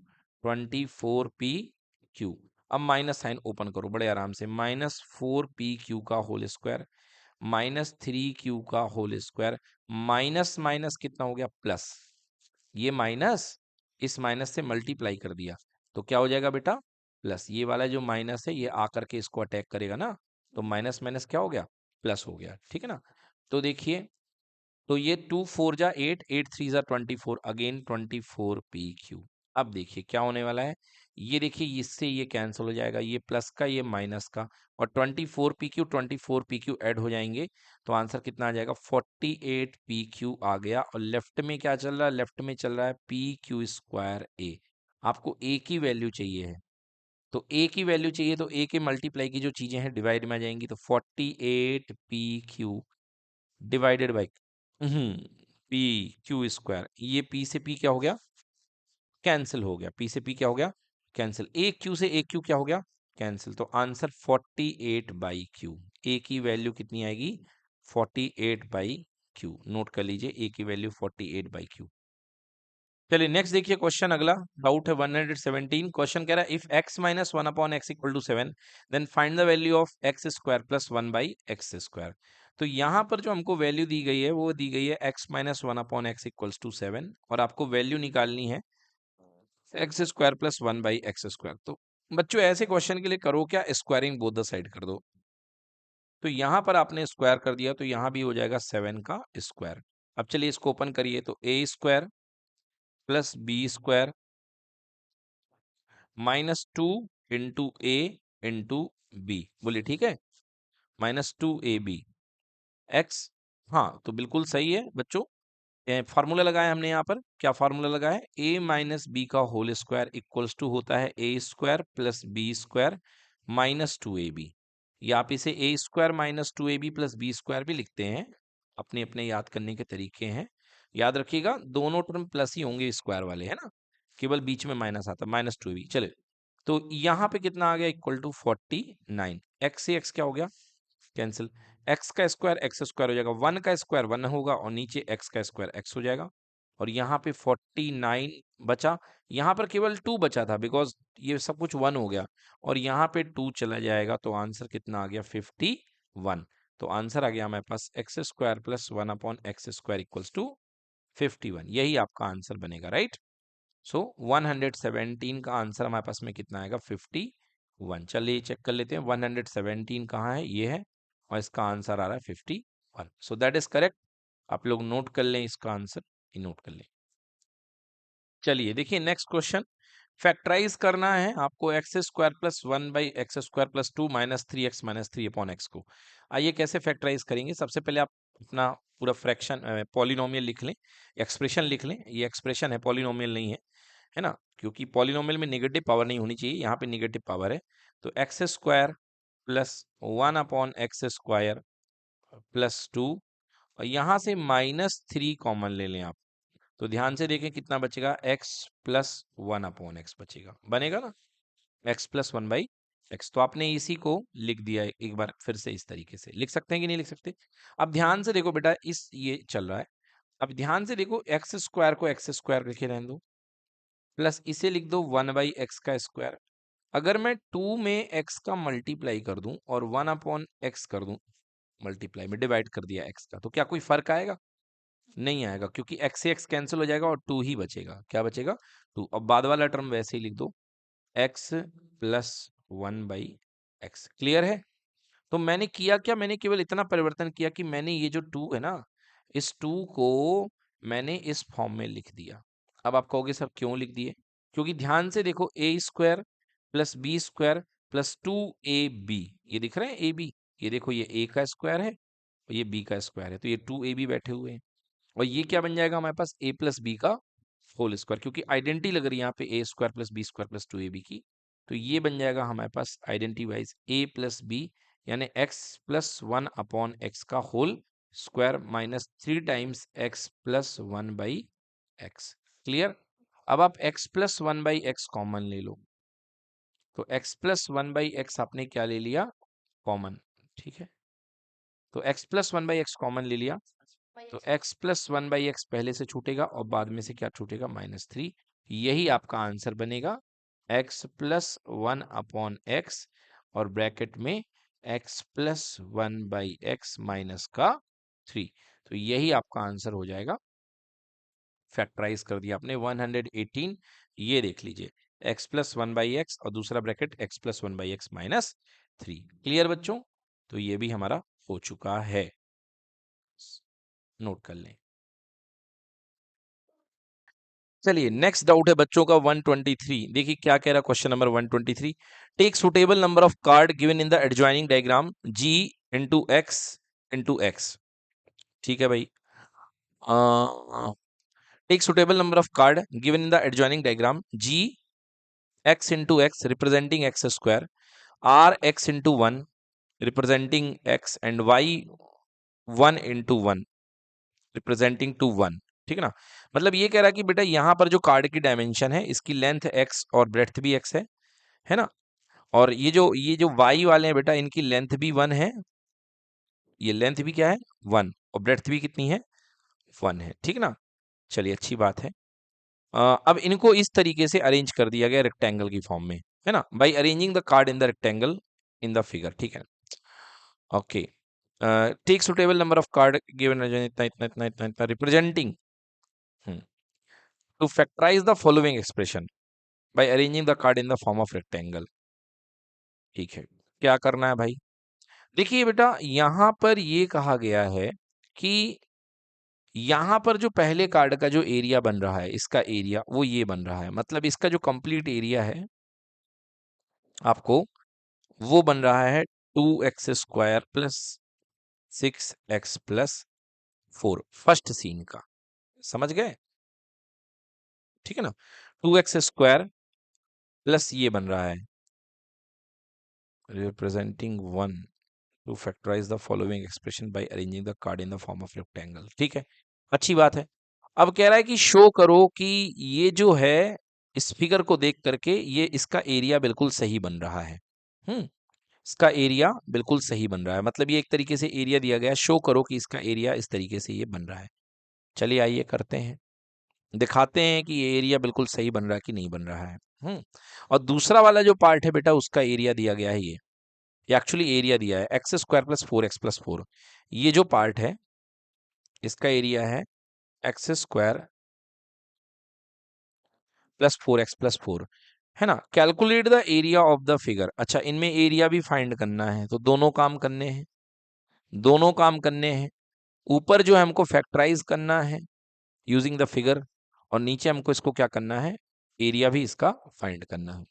24pq। अब माइनस साइन ओपन करो बड़े आराम से, माइनस 4pq का होल स्क्वायर माइनस 3q का होल स्क्वायर, माइनस माइनस कितना हो गया प्लस, ये माइनस इस माइनस से मल्टीप्लाई कर दिया तो क्या हो जाएगा बेटा प्लस, ये वाला जो माइनस है ये आकर के इसको अटैक करेगा ना, तो माइनस माइनस क्या हो गया प्लस हो गया, ठीक है ना। तो देखिए, तो ये 2 4 ज़ा 8, 8 3 ज़ा 24, अगेन 24pq। अब देखिए क्या होने वाला है, ये देखिए इससे ये कैंसिल हो जाएगा, ये प्लस का ये माइनस का, और 24pq ऐड हो जाएंगे, तो आंसर कितना आ जाएगा 48pq आ गया। और लेफ्ट में क्या चल रहा है, लेफ्ट में चल रहा है pq स्क्वायर ए। आपको ए की वैल्यू चाहिए है, तो ए की वैल्यू चाहिए, तो ए के मल्टीप्लाई की जो चीजें हैं डिवाइड में आ जाएंगी, तो 48pq divided by P q square, ये पी से पी क्या हो गया कैंसिल हो गया, पी से पी क्या हो गया कैंसिल, ए क्यू से ए क्यू क्या हो गया कैंसिल, तो आंसर 48/q। ए की वैल्यू कितनी आएगी 48/q, नोट कर लीजिए ए की वैल्यू 48/q। चलिए नेक्स्ट देखिए क्वेश्चन अगला, डाउट है 117। क्वेश्चन कह रहा है if x minus 1/x equal to 7 then find the value of x square plus 1/x square. तो यहाँ पर जो हमको वैल्यू दी गई है वो दी गई है x minus 1/x equals to 7, और आपको वैल्यू निकालनी है x square plus 1/x square. तो बच्चों ऐसे क्वेश्चन के लिए करो क्या, स्क्वायरिंग बोथ द साइड कर दो। तो यहाँ पर आपने स्क्वायर कर दिया तो यहाँ भी हो जाएगा 7 का स्क्वायर। अब चलिए इसको ओपन करिए, तो a square plus b square -2 into a into b, बोलिए ठीक है, -2ab एक्स। हाँ तो बिल्कुल सही है बच्चों, फार्मूला लगाया हमने यहाँ पर, क्या फार्मूला लगाया है, a माइनस बी का होल स्क्वायर इक्वल्स टू होता है a square plus b square -2ab, या आप इसे a square -2ab plus b square भी लिखते हैं, अपने अपने याद करने के तरीके हैं। याद रखिएगा दोनों टर्म प्लस ही होंगे स्क्वायर वाले, है ना, केवल बीच में माइनस आता है -2ab। चले, तो यहाँ पे कितना आ गया इक्वल टू 49, एक्स से एक्स क्या हो गया कैंसिल, एक्स का स्क्वायर एक्स स्क्वायर हो जाएगा, 1 का स्क्वायर 1 होगा और नीचे एक्स का स्क्वायर एक्स हो जाएगा, और यहाँ पे 49 बचा, यहाँ पर केवल 2 बचा था बिकॉज ये सब कुछ 1 हो गया, और यहाँ पे 2 चला जाएगा, तो आंसर कितना आ गया 51। तो आंसर आ गया हमारे पास x square plus 1/x square equals to 51, यही आपका आंसर बनेगा, राइट। सो 117 का आंसर हमारे पास में कितना आएगा 51। चलिए चेक कर लेते हैं 117 कहाँ है, ये है, और इसका आंसर आ रहा है 51, सो दैट इज करेक्ट। आप लोग नोट कर लें इसका आंसर, ही नोट कर लें। चलिए देखिए नेक्स्ट क्वेश्चन, फैक्टराइज करना है आपको x square plus 1/x square plus 2 -3x-3/x को। आइए कैसे फैक्टराइज करेंगे, सबसे पहले आप अपना पूरा फ्रैक्शन पॉलिनोमियल लिख लें, एक्सप्रेशन लिख लें, ये एक्सप्रेशन है पॉलिनोमियल नहीं है ना, क्योंकि पॉलिनोमियल में नेगेटिव पावर नहीं होनी चाहिए, यहाँ पे नेगेटिव पावर है। तो x square plus 1/x square plus 2, और यहाँ से -3 कॉमन ले लें आप, तो ध्यान से देखें कितना बचेगा x प्लस 1/x बचेगा, बनेगा ना, x प्लस 1/x x। तो आपने इसी को लिख दिया एक बार फिर से, इस तरीके से लिख सकते हैं कि नहीं लिख सकते? अब ध्यान से देखो बेटा, इस ये चल रहा है, अब ध्यान से देखो, एक्स स्क्वायर को एक्स स्क्वायर लिखे रहने दो, प्लस इसे लिख दो 1/x का स्क्वायर। अगर मैं 2 में x का मल्टीप्लाई कर दूं और 1/x कर दूं, मल्टीप्लाई में डिवाइड कर दिया x का, तो क्या कोई फर्क आएगा? नहीं आएगा, क्योंकि x से x कैंसिल हो जाएगा और 2 ही बचेगा। क्या बचेगा? 2। अब बाद वाला टर्म वैसे ही लिख दो, x प्लस 1/x। क्लियर है? तो मैंने किया क्या, मैंने केवल इतना परिवर्तन किया कि मैंने ये जो 2 है ना, इस 2 को मैंने इस फॉर्म में लिख दिया। अब आप कहोगे सर क्यों लिख दिए? क्योंकि ध्यान से देखो, a square plus b square plus 2ab, ये दिख रहे हैं ए बी, ये देखो ये a का स्क्वायर है और ये b का स्क्वायर है, तो ये 2ab बैठे हुए हैं। और ये क्या बन जाएगा हमारे पास, a प्लस बी का होल स्क्वायर, क्योंकि आइडेंटिटी लग रही है यहाँ पे a square plus b square plus 2ab की। तो ये बन जाएगा हमारे पास identity wise a plus b, यानी x प्लस 1/x का whole square minus 3 times x plus 1/x। Clear? अब आप x प्लस 1/x कॉमन ले लो, तो x प्लस 1/x आपने क्या ले लिया, कॉमन। ठीक है, तो x प्लस 1/x कॉमन ले लिया, तो x प्लस 1/x पहले से छूटेगा और बाद में से क्या छूटेगा, -3। यही आपका आंसर बनेगा, x प्लस 1/x और ब्रैकेट में x प्लस 1/x माइनस का 3। तो यही आपका आंसर हो जाएगा। फैक्टराइज कर दिया आपने 118। ये देख लीजिए, x प्लस 1/x और दूसरा bracket x plus 1/x minus 3। Clear बच्चों? तो ये भी हमारा हो चुका है, नोट कर लें। चलिए नेक्स्ट डाउट है बच्चों का 123। देखिए क्या कह रहा है question number 123। Take suitable number of card given in the adjoining diagram g into x into x. ठीक है भाई, take suitable number of card given in the adjoining diagram g x into x representing x square, r x into 1 representing x and y 1 into 1 representing two 1। ठीक है ना? मतलब ये कह रहा है कि बेटा यहाँ पर जो कार्ड की डायमेंशन है, इसकी लेंथ x और ब्रेड्थ भी x है ना? और ये जो y वाले हैं बेटा, इनकी लेंथ भी 1 है, ये लेंथ भी क्या है, 1, और ब्रेड्थ भी कितनी है, 1 है। ठीक ना? चलिए अच्छी बात है। अब इनको इस तरीके से अरेंज कर दिया गया रेक्टेंगल की फॉर्म में, है ना, by arranging the card in the rectangle in the figure. ठीक है, okay. Take suitable number of card given इतना इतना इतना इतना इतना representing to factorise the following expression by arranging the card in the form of rectangle. ठीक है, क्या करना है भाई? देखिए बेटा, यहां पर ये कहा गया है कि यहां पर जो पहले कार्ड का जो एरिया बन रहा है, इसका एरिया वो ये बन रहा है, मतलब इसका जो कंप्लीट एरिया है आपको वो बन रहा है 2x² plus 6x plus 4, first scene का। समझ गए? ठीक है ना? 2x² प्लस ये बन रहा है representing 1 to factorise the following expression by arranging the card in the form of rectangle. ठीक है, अच्छी बात है। अब कह रहा है कि शो करो कि ये जो है, इस फिगर को देख करके ये इसका एरिया बिल्कुल सही बन रहा है। इसका एरिया बिल्कुल सही बन रहा है, मतलब ये एक तरीके से एरिया दिया गया है, शो करो कि इसका एरिया इस तरीके से ये बन रहा है। चलिए आइए करते हैं, दिखाते हैं कि ये एरिया बिल्कुल सही बन रहा है कि नहीं बन रहा है। और दूसरा वाला जो पार्ट है बेटा, उसका एरिया दिया गया है, ये एक्चुअली एरिया दिया है x² प्लस 4x+4। ये जो पार्ट है इसका एरिया है x² प्लस 4x+4, है ना? Calculate the area of the figure. अच्छा, इनमें एरिया भी फाइंड करना है, तो दोनों काम करने हैं, दोनों काम करने हैं। ऊपर जो है हमको फैक्टराइज करना है यूजिंग द फिगर, और नीचे हमको इसको क्या करना है, एरिया भी इसका फाइंड करना है।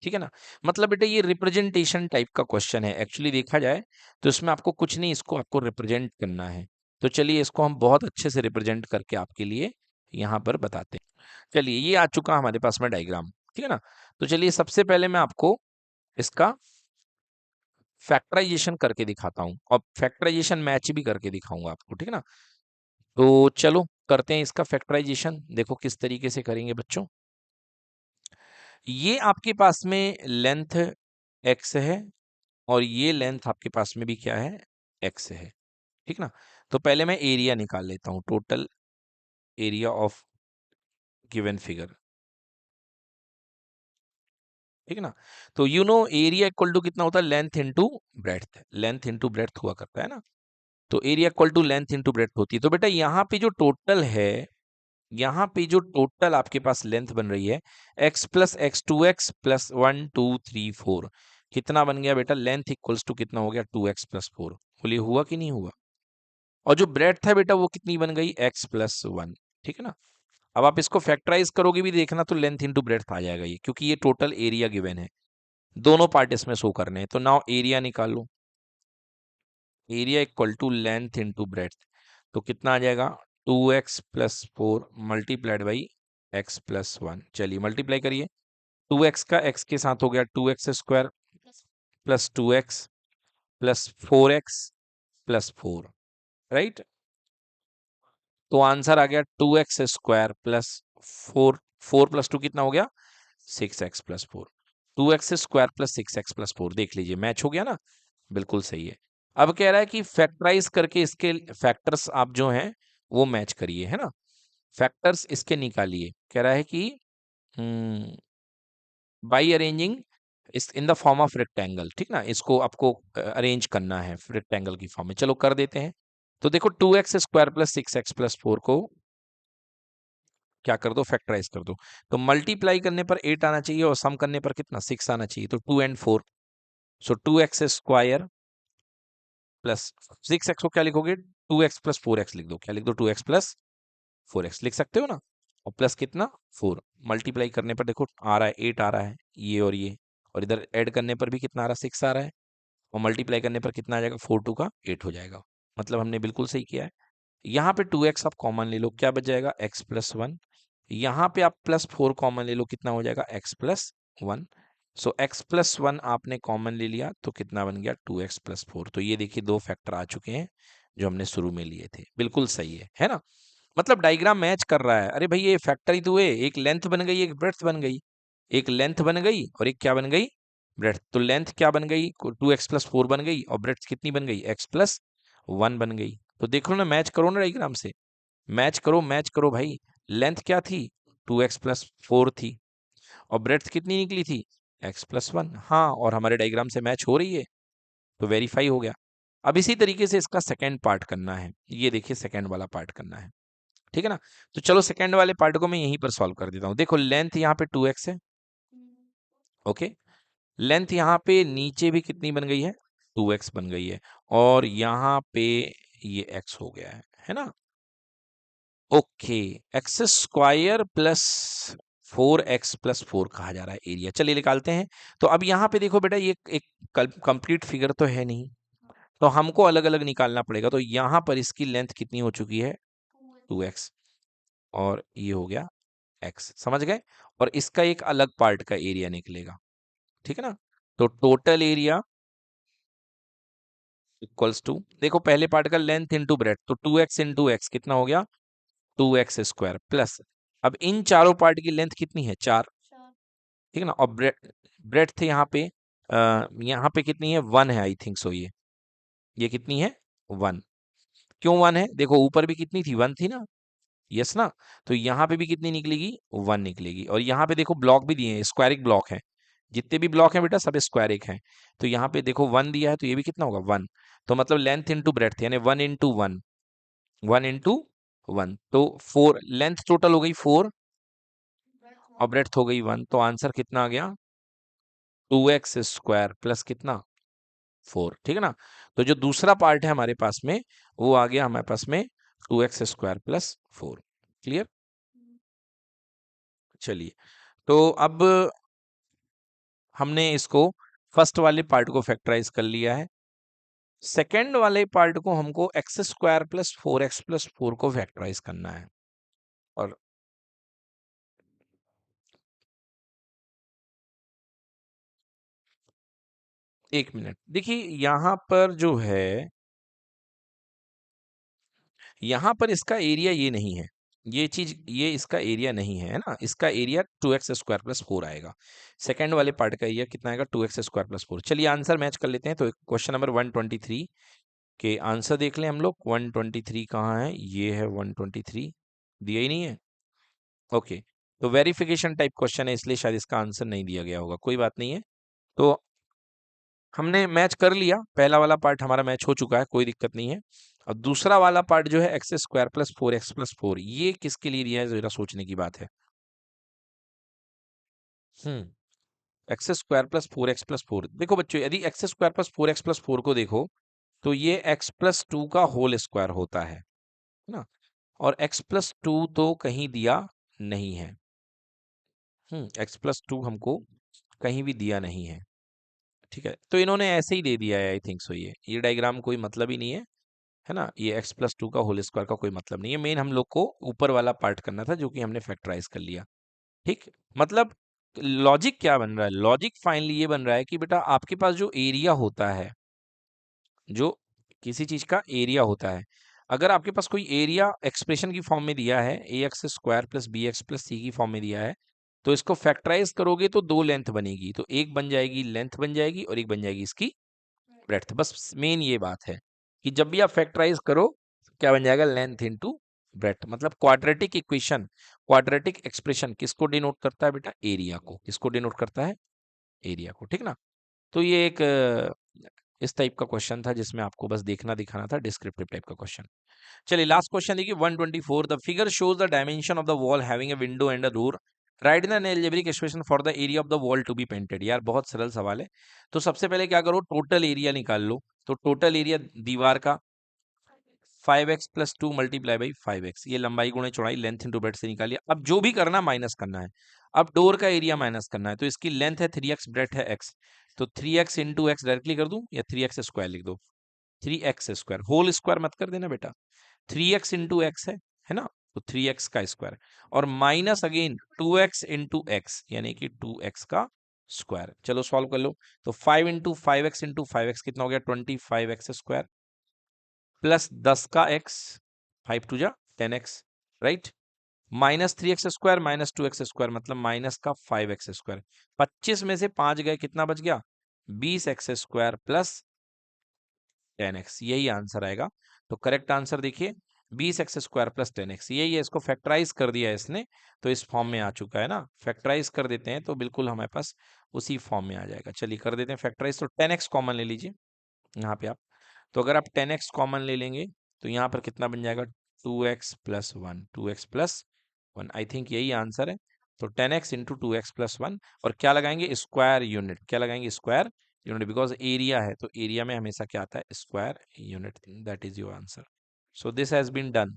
ठीक है ना? मतलब बेटा ये रिप्रेजेंटेशन टाइप का क्वेश्चन है, एक्चुअली देखा जाए तो इसमें आपको कुछ नहीं, इसको आपको रिप्रेजेंट करना है। तो चलिए इसको हम बहुत अच्छे से रिप्रेजेंट करके आपके लिए यहाँ पर बताते हैं। चलिए ये आ चुका हमारे पास में डायग्राम। ठीक है ना? तो चलिए सबसे पहले मैं आपको इसका फैक्टराइजेशन करके दिखाता हूँ और फैक्टराइजेशन मैच भी करके दिखाऊंगा आपको। ठीक है ना? तो चलो करते हैं इसका फैक्टराइजेशन। देखो किस तरीके से करेंगे बच्चों। ये आपके पास में लेंथ एक्स है और ये लेंथ आपके पास में भी क्या है, एक्स है, ठीक ना। तो पहले मैं एरिया निकाल लेता हूं, total area of given figure, ठीक है ना। तो you know area equal to कितना होता है, length into breadth, length into breadth हुआ करता है ना। तो area equal to length into breadth होती है। तो बेटा यहाँ पे जो टोटल है, यहाँ पे जो टोटल आपके पास लेंथ बन रही है, x plus x two x plus 1 2 3 4, कितना बन गया बेटा, लेंथ इक्वल्स टू कितना हो गया, 2x+4। बोलिए हुआ कि नहीं हुआ। और जो ब्रेड्थ है बेटा वो कितनी बन गई, x+1, ठीक है ना। अब आप इसको फैक्टराइज करोगे भी देखना तो लेंथ इंटू ब्रेड्थ आ जाएगा ये, क्योंकि ये टोटल एरिया गिवन है, दोनों पार्ट इसमें शो करने हैं। तो नाउ एरिया निकाल लो, area equal to length into breadth. तो कितना आ जाएगा, 2x+4 मल्टीप्लाइड बाई x+1। चलिए मल्टीप्लाई करिए, 2x का x के साथ हो गया 2x² plus 2x plus 4x+4, right. तो आंसर आ गया 2x² प्लस 4 प्लस 2 कितना हो गया, 6x+4। 2x² प्लस 6x+4, देख लीजिए मैच हो गया ना, बिल्कुल सही है। अब कह रहा है कि फैक्टराइज करके इसके फैक्टर्स आप जो हैं वो मैच करिए, है ना। फैक्टर्स इसके निकालिए, कह रहा है कि बाई अरेंजिंग इस इन द फॉर्म ऑफ रेक्टेंगल, ठीक ना, इसको आपको अरेंज करना है रेक्टेंगल की फॉर्म में। चलो कर देते हैं। तो देखो 2x² प्लस 6x+4 को क्या कर दो, फैक्टराइज कर दो। तो मल्टीप्लाई करने पर 8 आना चाहिए और सम करने पर कितना, 6 आना चाहिए। तो 2 and 4, so 2x² plus 6x को क्या लिखोगे, 2x+4x लिख दो। क्या लिख दो, 2x+4x लिख सकते हो ना। और प्लस कितना, 4। मल्टीप्लाई करने पर देखो आ रहा है 8 आ रहा है, ये और ये, और इधर ऐड करने पर भी कितना आ रहा है, 6 आ रहा है। और मल्टीप्लाई करने पर कितना आ जाएगा, 4 2 का 8 हो जाएगा। मतलब हमने बिल्कुल सही किया है। यहाँ पे 2x आप कॉमन ले लो, क्या बच जाएगा, x+1। यहाँ पे आप +4 कॉमन ले लो, कितना हो जाएगा, x+1। सो x+1 आपने कॉमन ले लिया तो कितना बन गया, 2x+4। तो ये देखिए दो फैक्टर आ चुके हैं जो हमने शुरू में लिए थे, बिल्कुल सही है ना। मतलब डायग्राम मैच कर रहा है। अरे भाई ये फैक्टर ही तो है, एक लेंथ बन गई, एक ब्रेड्थ बन गई, एक लेंथ बन गई और एक क्या बन गई, ब्रेड्थ। तो लेंथ क्या बन गई, 2x+4 बन गई, और ब्रेड्थ कितनी बन गई, x+1 बन गई। तो देख लो ना, मैच करो ना डायग्राम से, मैच करो भाई। लेंथ क्या थी, 2x+4 थी, और ब्रेड्थ कितनी निकली थी, x+1। हाँ, और हमारे डायग्राम से मैच हो रही है, तो वेरीफाई हो गया। अब इसी तरीके से इसका सेकेंड पार्ट करना है। ये देखिए सेकेंड वाला पार्ट करना है, ठीक है ना। तो चलो सेकेंड वाले पार्ट को मैं यहीं पर सॉल्व कर देता हूँ। देखो लेंथ यहाँ पे 2x है, ओके। लेंथ यहाँ पे नीचे भी कितनी बन गई है, 2x बन गई है, और यहाँ पे ये x हो गया है ना। ओके, x² प्लस 4x+4 कहा जा रहा है एरिया। चलिए निकालते हैं। तो अब यहाँ पे देखो बेटा, ये एक कंप्लीट फिगर तो है नहीं, तो हमको अलग अलग निकालना पड़ेगा। तो यहाँ पर इसकी लेंथ कितनी हो चुकी है, 2x, और ये हो गया x, समझ गए। और इसका एक अलग पार्ट का एरिया निकलेगा, ठीक है ना। तो टोटल एरिया इक्वल्स टू, देखो पहले पार्ट का लेंथ इंटू ब्रेड्थ, तो 2x इंटू एक्स कितना हो गया, 2x² प्लस, अब इन चारों पार्ट की लेंथ कितनी है, 4, ठीक है ना। और ब्रेड्थ यहाँ पे कितनी है, 1 है आई थिंक सो। ये कितनी है, 1। क्यों 1 है, देखो ऊपर भी कितनी थी, 1 थी ना, यस ना। तो यहाँ पे भी कितनी निकलेगी, 1 निकलेगी। और यहाँ पे देखो ब्लॉक भी दिए हैं, स्क्वायरिक ब्लॉक है, जितने भी ब्लॉक हैं बेटा सब स्क्वायरिक हैं। तो यहाँ पे देखो 1 दिया है, तो ये भी कितना होगा, 1। तो मतलब लेंथ इंटू ब्रेड्थ यानी 1 इंटू 1, 1 इंटू 1, तो 4 लेंथ टोटल हो गई 4, और ब्रेड्थ हो गई 1। तो आंसर कितना आ गया, 2x² प्लस कितना, 4, ठीक है ना। तो जो दूसरा पार्ट है हमारे पास में, वो आ गया हमारे पास में 2x² प्लस 4। क्लियर। चलिए, तो अब हमने इसको फर्स्ट वाले पार्ट को फैक्टराइज कर लिया है। सेकेंड वाले पार्ट को हमको x² प्लस 4x+4 को फैक्टराइज करना है। और एक मिनट देखिए, यहां पर जो है, यहां पर इसका एरिया ये नहीं है, ये चीज, ये इसका एरिया नहीं है ना, इसका एरिया 2x² + 4 आएगा। सेकंड वाले पार्ट का एरिया कितना आएगा? 2x² + 4। चलिए आंसर मैच कर लेते हैं। तो क्वेश्चन नंबर 123 के आंसर देख लें हम लोग। 123 कहाँ है? ये है 123, दिया ही नहीं है। ओके, तो वेरिफिकेशन टाइप क्वेश्चन है, इसलिए शायद इसका आंसर नहीं दिया गया होगा, कोई बात नहीं है। तो हमने मैच कर लिया, पहला वाला पार्ट हमारा मैच हो चुका है, कोई दिक्कत नहीं है। और दूसरा वाला पार्ट जो है x² + 4x + 4, ये किसके लिए दिया है? जरा सोचने की बात है। x² + 4x + 4, देखो बच्चों, यदि x² + 4x + 4 को देखो तो ये x + 2 का होल स्क्वायर होता है ना। और x + 2 तो कहीं दिया नहीं है। x + 2 हमको कहीं भी दिया नहीं है, ठीक है। तो इन्होंने ऐसे ही दे दिया है, आई थिंक सो। ये डायग्राम कोई मतलब ही नहीं है ना। ये x + 2 का होल स्क्वायर का कोई मतलब नहीं है। मेन हम लोग को ऊपर वाला पार्ट करना था, जो कि हमने फैक्टराइज कर लिया। ठीक, मतलब लॉजिक क्या बन रहा है? लॉजिक फाइनली ये बन रहा है कि बेटा आपके पास जो एरिया होता है, जो किसी चीज का एरिया होता है, अगर आपके पास कोई एरिया एक्सप्रेशन की फॉर्म में दिया है, ax² + bx + c की फॉर्म में दिया है, तो इसको फैक्टराइज करोगे तो दो लेंथ बनेगी। तो एक बन जाएगी, लेंथ बन जाएगी, और एक बन जाएगी इसकी ब्रेड्थ। बस मेन ये बात है कि जब भी आप फैक्टराइज करो, क्या बन जाएगा? Length into breadth. मतलब क्वाड्रेटिक इक्वेशन, क्वाड्रेटिक एक्सप्रेशन किसको डिनोट करता है बेटा? एरिया को। किसको डिनोट करता है? एरिया को, ठीक ना। तो ये एक इस टाइप का क्वेश्चन था, जिसमें आपको बस देखना दिखाना था, डिस्क्रिप्टिव टाइप का क्वेश्चन। चलिए लास्ट क्वेश्चन देखिए, 124। The figure shows the dimension of the wall having a window and a door. Write the algebraic expression for the area of the wall to be painted. यार बहुत सरल सवाल है। तो सबसे पहले क्या करो? टोटल एरिया निकाल लो। तो टोटल एरिया दीवार का 5x + 2 × 5x, ये लंबाई गुणे चौड़ाई, लेंथ इंटू ब्रेड्थ से निकालिए। अब जो भी करना माइनस करना है। अब डोर का एरिया माइनस करना है। तो इसकी लेंथ है 3x, ब्रेड्थ है x, तो 3x × x डायरेक्टली कर दूं, या 3x² लिख दो? 3x², होल स्क्वायर मत कर देना बेटा। 3x × x है ना, तो 3x का स्क्वायर, और माइनस अगेन 2x × x, यानी कि 2x का स्क्वायर। चलो सॉल्व कर लो। तो 5 × 5x × 5x कितना हो गया? 25x² प्लस 10 का x, 5 2 जा 10x, राइट। -3x² -2x² मतलब माइनस का 5x²। 25 में से 5 गए, कितना बच गया? 20x² प्लस 10x, यही आंसर आएगा। तो करेक्ट आंसर देखिए 20x² प्लस 10x, यही है। इसको फैक्टराइज कर दिया है इसने, तो इस फॉर्म में आ चुका है ना। फैक्टराइज कर देते हैं तो बिल्कुल हमारे पास उसी फॉर्म में आ जाएगा। चलिए कर देते हैं फैक्टराइज। तो 10x कॉमन ले लीजिए यहाँ पे आप। तो अगर आप 10x कॉमन ले लेंगे तो यहाँ पर कितना बन जाएगा? 2x + 1, 2x + 1, आई थिंक यही आंसर है। तो 10x × 2x + 1, और क्या लगाएंगे? Square unit. क्या लगाएंगे? स्क्वायर यूनिट, बिकॉज एरिया है, तो एरिया में हमेशा क्या आता है? Square unit. That is your answer. So this has been done.